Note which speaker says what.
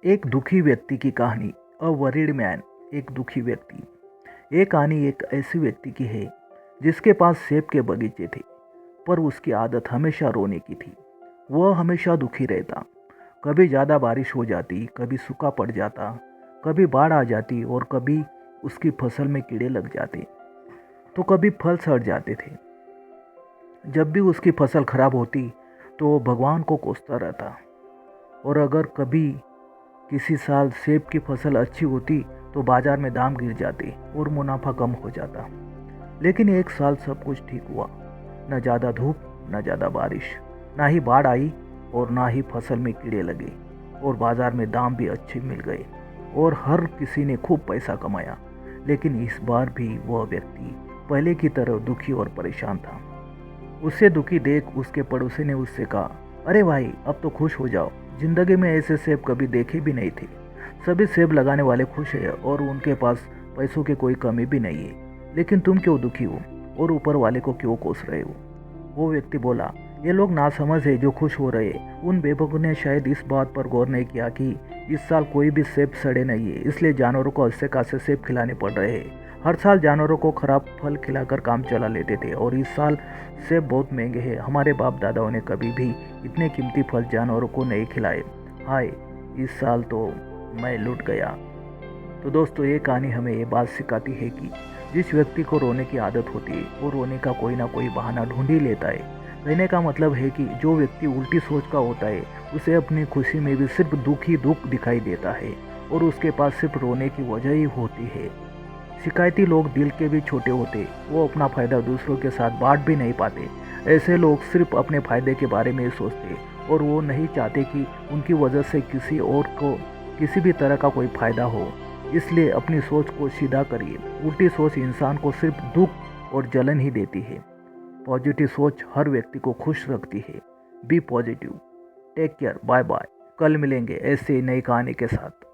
Speaker 1: एक दुखी व्यक्ति की कहानी। अ वरीड मैन। एक दुखी व्यक्ति। ये कहानी एक ऐसे व्यक्ति की है जिसके पास सेब के बगीचे थे, पर उसकी आदत हमेशा रोने की थी। वह हमेशा दुखी रहता। कभी ज़्यादा बारिश हो जाती, कभी सूखा पड़ जाता, कभी बाढ़ आ जाती और कभी उसकी फसल में कीड़े लग जाते, तो कभी फल सड़ जाते थे। जब भी उसकी फसल खराब होती तो वो भगवान को कोसता रहता, और अगर कभी किसी साल सेब की फसल अच्छी होती तो बाजार में दाम गिर जाते और मुनाफा कम हो जाता। लेकिन एक साल सब कुछ ठीक हुआ। न ज़्यादा धूप, न ज़्यादा बारिश, ना ही बाढ़ आई और ना ही फसल में कीड़े लगे, और बाजार में दाम भी अच्छे मिल गए और हर किसी ने खूब पैसा कमाया। लेकिन इस बार भी वह व्यक्ति पहले की तरह दुखी और परेशान था। उसे दुखी देख उसके पड़ोसी ने उससे कहा, अरे भाई, अब तो खुश हो जाओ, जिंदगी में ऐसे सेब कभी देखे भी नहीं थे। सभी सेब लगाने वाले खुश हैं और उनके पास पैसों की कोई कमी भी नहीं है। लेकिन तुम क्यों दुखी हो और ऊपर वाले को क्यों कोस रहे हो? वो व्यक्ति बोला, ये लोग नासमझ है जो खुश हो रहे। उन बेवकूफ़ ने शायद इस बात पर गौर नहीं किया कि इस साल कोई भी सेब सड़े नहीं है, इसलिए जानवरों को अच्छे खासे सेब खिलाने पड़ रहे हैं। हर साल जानवरों को खराब फल खिलाकर काम चला लेते थे, और इस साल सेब बहुत महंगे हैं। हमारे बाप दादाओं ने कभी भी इतने कीमती फल जानवरों को नहीं खिलाए। हाय, इस साल तो मैं लूट गया। तो दोस्तों, ये कहानी हमें ये बात सिखाती है कि जिस व्यक्ति को रोने की आदत होती है वो रोने का कोई ना कोई बहाना ढूंढ ही लेता है। कहने का मतलब है कि जो व्यक्ति उल्टी सोच का होता है उसे अपनी खुशी में भी सिर्फ दुख ही दुख दिखाई देता है, और उसके पास सिर्फ रोने की वजह ही होती है। शिकायती लोग दिल के भी छोटे होते, वो अपना फायदा दूसरों के साथ बांट भी नहीं पाते। ऐसे लोग सिर्फ अपने फायदे के बारे में ही सोचते, और वो नहीं चाहते कि उनकी वजह से किसी और को किसी भी तरह का कोई फायदा हो। इसलिए अपनी सोच को सीधा करिए। उल्टी सोच इंसान को सिर्फ दुख और जलन ही देती है। पॉजिटिव सोच हर व्यक्ति को खुश रखती है। Be positive. Take care, bye bye. कल मिलेंगे ऐसे नई कहानी के साथ।